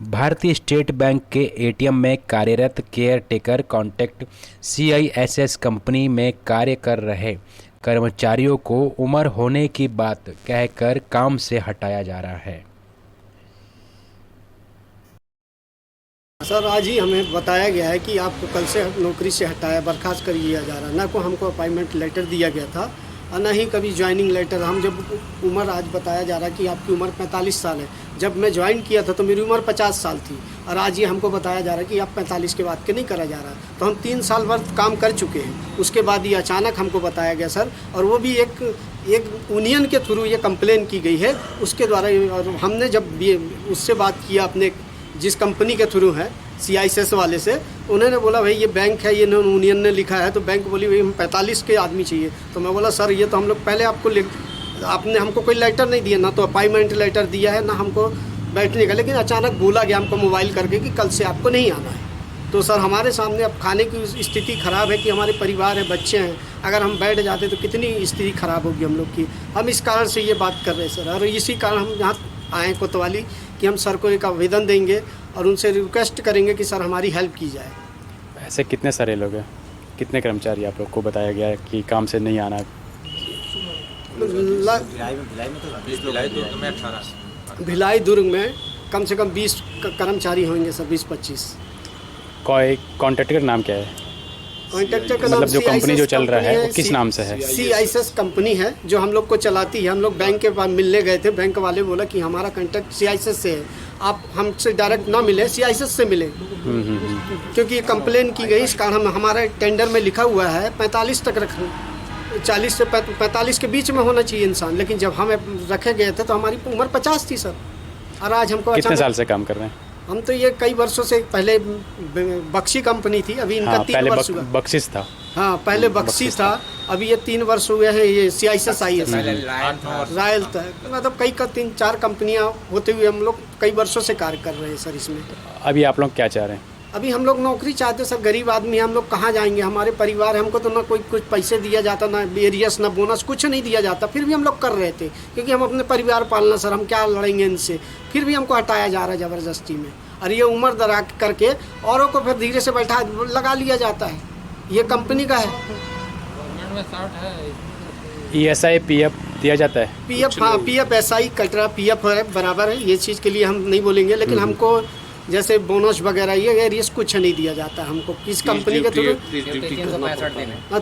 भारतीय state bank के ATM में कार्यरत केयर टेकर कॉन्टैक्ट सीआईएसएस कंपनी में कार्य कर रहे कर्मचारियों को उम्र होने की बात कहकर काम से हटाया जा रहा है। सर, आज ही हमें बताया गया है कि आपको कल से नौकरी से हटाया बर्खास्त कर दिया जा रहा है। ना को हमको अपॉइंटमेंट लेटर दिया गया था और ना ही कभी ज्वाइनिंग लेटर। हम जब उम्र आज बताया जा रहा है कि आपकी उम्र 45 साल है। जब मैं ज्वाइन किया था तो मेरी उम्र 50 साल थी और आज ये हमको बताया जा रहा है कि आप 45 के बाद के नहीं करा जा रहा। तो हम 3 साल भर काम कर चुके हैं, उसके बाद ये अचानक हमको बताया गया सर। और वो भी एक यूनियन के थ्रू ये कंप्लेन की गई है उसके द्वारा। और हमने जब उससे बात किया अपने जिस कंपनी के थ्रू है सीआईएसएस वाले से, उन्होंने बोला भाई ये बैंक है, ये यूनियन ने लिखा है। तो बैंक बोली भाई हम 45 के आदमी चाहिए। तो मैं बोला सर ये तो हम लोग पहले आपने हमको कोई लेटर नहीं दिया, ना तो अपॉइंटमेंट लेटर दिया है ना हमको बैठने का। लेकिन अचानक बोला गया हमको मोबाइल करके कि कल से आपको नहीं आना है। तो सर हमारे सामने अब खाने की स्थिति ख़राब है कि हमारे परिवार है, बच्चे हैं। अगर हम बैठ जाते तो कितनी स्थिति ख़राब होगी हम लोग की। हम इस कारण से ये बात कर रहे हैं सर। और इसी कारण हम यहाँ आए कोतवाली कि हम सर को एक आवेदन देंगे और उनसे रिक्वेस्ट करेंगे कि सर हमारी हेल्प की जाए। ऐसे कितने सारे लोग हैं, कितने कर्मचारी आप लोग को बताया गया है कि काम से नहीं आना? भिलाई दुर्ग में कम से कम 20 कर्मचारी होंगे सर, 20-25। कोई कॉन्ट्रैक्टर का नाम क्या है? कॉन्ट्रैक्टर का नाम मतलब जो कंपनी जो चल रहा है वो किस नाम से है? सीआईएसएस कंपनी है जो हम लोग को चलाती है। हम लोग बैंक के पास मिलने गए थे, बैंक वाले बोला कि हमारा कॉन्ट्रैक्ट सीआईएसएस से है, आप हमसे डायरेक्ट ना मिले, सीआईएसएस से मिले। क्योंकि ये कंप्लेन की गई, इस कारण हमारे टेंडर में लिखा हुआ है 45 तक रखना, 40 से 45 के बीच में होना चाहिए इंसान। लेकिन जब हम रखे गए थे तो हमारी उम्र 50 थी सर। और आज हमको कितने साल से काम कर रहे हैं? हम तो ये कई वर्षों से, पहले बख्शी कंपनी थी, अभी इनका 3 वर्ष हुआ। बख्शिश था। हाँ, पहले बख्शी था, अभी ये 3 वर्ष हुए हैं। ये सीआईएसएस आई है, रायल था। मतलब कई 3-4 कंपनियां होते हुए हम लोग कई वर्षों से कार्य कर रहे हैं सर इसमें। अभी आप लोग क्या चाह रहे हैं? अभी हम लोग नौकरी चाहते सर, गरीब आदमी हम लोग कहाँ जाएंगे। हमारे परिवार हमको तो ना कोई कुछ पैसे दिया जाता, ना एरियस, ना बोनस, कुछ नहीं दिया जाता। फिर भी हम लोग कर रहे थे क्योंकि हम अपने परिवार पालना सर, हम क्या लड़ेंगे इनसे। फिर भी हमको हटाया जा रहा है ज़बरदस्ती में। और ये उम्र दराज करके औरों को फिर धीरे से बैठा लगा लिया जाता है। ये कंपनी का है। ESI PF दिया जाता है? PF, हाँ, PF SI कटरा PF है, बराबर है। ये चीज़ के लिए हम नहीं बोलेंगे, लेकिन हमको जैसे बोनस वगैरह ये एरियस कुछ नहीं दिया जाता हमको किस कंपनी के थ्रू।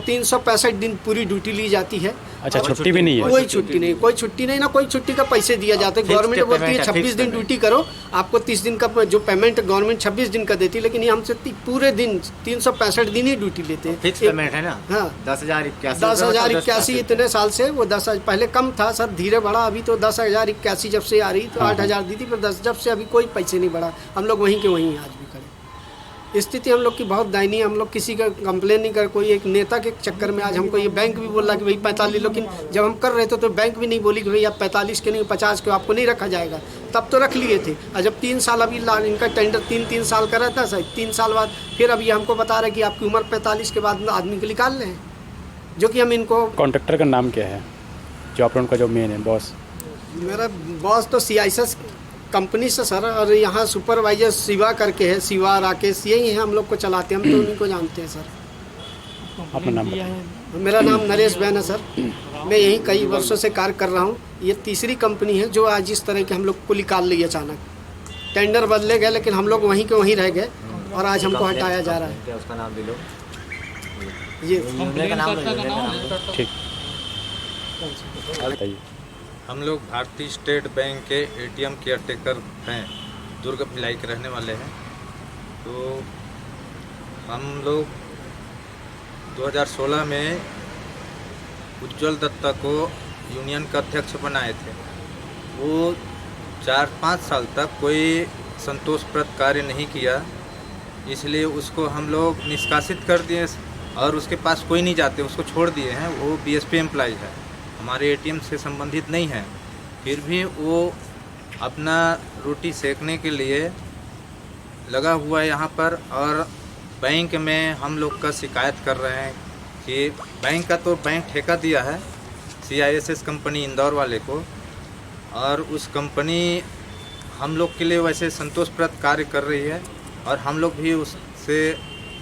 365 दिन पूरी ड्यूटी ली जाती है। अच्छा, छुट्टी भी नहीं है? कोई छुट्टी नहीं, कोई छुट्टी नहीं, ना कोई छुट्टी का पैसे दिया जाता है। गवर्नमेंट बोलती है 26 दिन ड्यूटी करो, आपको 30 दिन का जो पेमेंट गवर्नमेंट 26 दिन का देती है। लेकिन ये हमसे पूरे दिन 365 दिन ही ड्यूटी लेते हैं। फिक्स पेमेंट है ना? हाँ, 10,081 इतने साल से। वो 10 पहले कम था सर, धीरे बढ़ा। अभी तो 10,081 जब से आ रही तो 8,000 दी थी, फिर 10 जब से अभी कोई पैसे नहीं बढ़ा। हम लोग वहीं के वहीं आज भी खड़े। स्थिति हम लोग की बहुत दयनीय। हम लोग किसी का कंप्लेन नहीं कर, कोई एक नेता के चक्कर में आज हमको ये बैंक भी बोला कि भाई 45, लेकिन जब हम कर रहे थे तो बैंक भी नहीं बोली कि भाई आप 45 के नहीं, 50 के आपको नहीं रखा जाएगा। तब तो रख लिए थे। और जब 3 साल अभी इनका टेंडर 3 साल का रहता सर, 3 साल बाद फिर अभी हमको बता रहे कि आपकी उम्र 45 के बाद आदमी को निकाल रहे हैं, जो कि हम इनको। कॉन्ट्रैक्टर का नाम क्या है जो आप लोगों का जो मेन है बॉस? मेरा बॉस तो सीआईएसएस कंपनी से सर, और यहाँ सुपरवाइजर शिवा करके है, शिवा राकेश, यही है हम लोग को चलाते हैं। हम तो उन्हीं को जानते हैं सर। अपना नाम? मेरा नाम नरेश बैन है सर। मैं यहीं कई वर्षों से कार्य कर रहा हूँ। ये तीसरी कंपनी है जो आज इस तरह के हम लोग को निकाल ली अचानक। टेंडर बदले गए लेकिन हम लोग वहीं के वहीं रह गए और आज हमको हटाया जा रहा है। उसका नाम दे लो। ये ठीक, बताइए। हम लोग भारतीय स्टेट बैंक के एटीएम केयरटेकर हैं, दुर्ग भिलाई के रहने वाले हैं। तो हम लोग 2016 में उज्ज्वल दत्ता को यूनियन का अध्यक्ष बनाए थे। वो 4-5 साल तक कोई संतोषप्रद कार्य नहीं किया, इसलिए उसको हम लोग निष्कासित कर दिए और उसके पास कोई नहीं जाते, उसको छोड़ दिए हैं। वो BSP एम्प्लॉय है, हमारे एटीएम से संबंधित नहीं है। फिर भी वो अपना रोटी सेकने के लिए लगा हुआ है यहाँ पर। और बैंक में हम लोग का शिकायत कर रहे हैं कि बैंक का तो बैंक ठेका दिया है CISS कंपनी इंदौर वाले को, और उस कंपनी हम लोग के लिए वैसे संतोषप्रद कार्य कर रही है और हम लोग भी उससे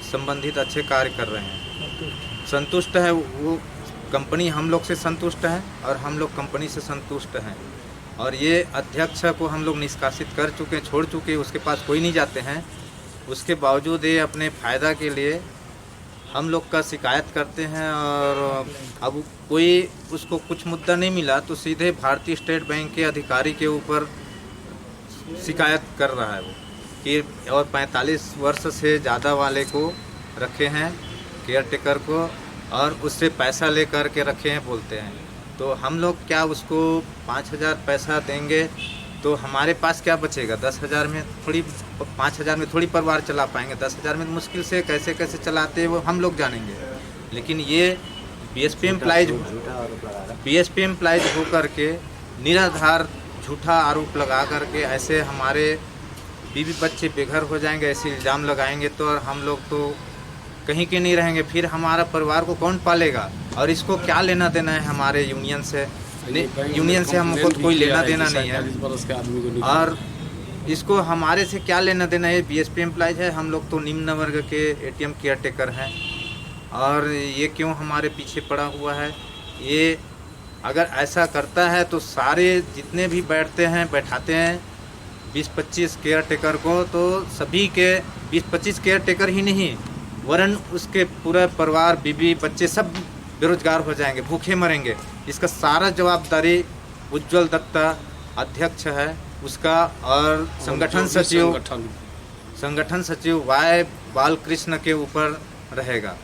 संबंधित अच्छे कार्य कर रहे हैं। संतुष्ट है वो कंपनी, हम लोग से संतुष्ट है और हम लोग कंपनी से संतुष्ट हैं। और ये अध्यक्ष को हम लोग निष्कासित कर चुके हैं, छोड़ चुके हैं, उसके पास कोई नहीं जाते हैं। उसके बावजूद ये अपने फ़ायदा के लिए हम लोग का शिकायत करते हैं और अब कोई उसको कुछ मुद्दा नहीं मिला तो सीधे भारतीय स्टेट बैंक के अधिकारी के ऊपर शिकायत कर रहा है वो कि और 45 वर्ष से ज़्यादा वाले को रखे हैं, केयर टेकर को, और उससे पैसा ले कर के रखे हैं बोलते हैं। तो हम लोग क्या उसको 5,000 पैसा देंगे तो हमारे पास क्या बचेगा? 10,000 में थोड़ी, 5,000 में थोड़ी परिवार चला पाएंगे। 10,000 में मुश्किल से कैसे कैसे चलाते हैं वो हम लोग जानेंगे। लेकिन ये बीएसपी एम्प्लॉइज होकर के निराधार झूठा आरोप लगा करके ऐसे हमारे बीवी बच्चे बेघर हो जाएंगे, ऐसे इल्ज़ाम लगाएंगे तो और हम लोग तो कहीं के नहीं रहेंगे। फिर हमारा परिवार को कौन पालेगा? और इसको क्या लेना देना है हमारे यूनियन से? यूनियन से हमको कोई लेना देना नहीं है और इसको हमारे से क्या लेना देना है? बीएसपी एम्प्लॉइज है, हम लोग तो निम्न वर्ग के एटीएम केयर टेकर हैं और ये क्यों हमारे पीछे पड़ा हुआ है? ये अगर ऐसा करता है तो सारे जितने भी बैठते हैं बैठाते हैं 20-25 केयर टेकर को, तो सभी के 20-25 केयर टेकर ही नहीं वरन उसके पूरा परिवार, बीवी बच्चे सब बेरोजगार हो जाएंगे, भूखे मरेंगे। इसका सारा जवाबदारी उज्ज्वल दत्ता अध्यक्ष है उसका और संगठन सचिव वाई बालकृष्ण के ऊपर रहेगा।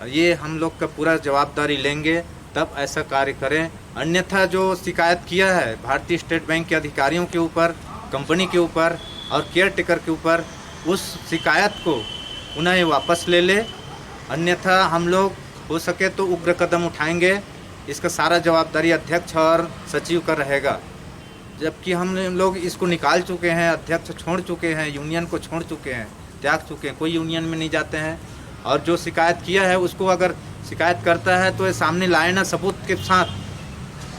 ये हम लोग का पूरा जवाबदारी लेंगे तब ऐसा कार्य करें। अन्यथा जो शिकायत किया है भारतीय स्टेट बैंक के अधिकारियों के ऊपर, कंपनी के ऊपर और केयर टेकर के ऊपर, उस शिकायत को उन्हें वापस ले ले, अन्यथा हम लोग हो सके तो उग्र कदम उठाएंगे। इसका सारा जवाबदारी अध्यक्ष और सचिव का रहेगा। जबकि हम लोग इसको निकाल चुके हैं, अध्यक्ष छोड़ चुके हैं, यूनियन को छोड़ चुके हैं, त्याग चुके हैं, कोई यूनियन में नहीं जाते हैं। और जो शिकायत किया है उसको अगर शिकायत करता है तो ये सामने लाए ना सबूत के साथ।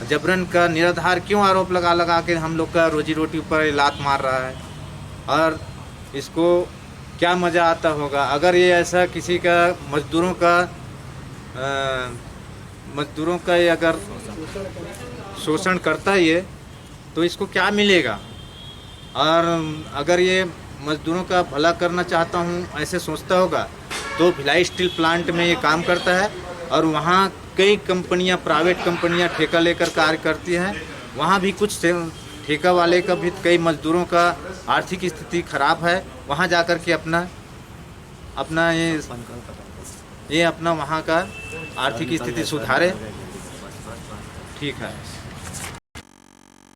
जबरन का निराधार क्यों आरोप लगा के हम लोग का रोजी रोटी ऊपर लात मार रहा है और इसको क्या मज़ा आता होगा? अगर ये ऐसा किसी का मजदूरों का ये अगर शोषण करता है ये, तो इसको क्या मिलेगा? और अगर ये मजदूरों का भला करना चाहता हूँ ऐसे सोचता होगा तो भिलाई स्टील प्लांट में ये काम करता है और वहाँ कई कंपनियाँ, प्राइवेट कंपनियाँ ठेका लेकर कार्य करती हैं। वहाँ भी कुछ ठेका वाले का भी कई मजदूरों का आर्थिक स्थिति खराब है, वहाँ जाकर के अपना ये अपना वहाँ का आर्थिक स्थिति सुधारे। ठीक है।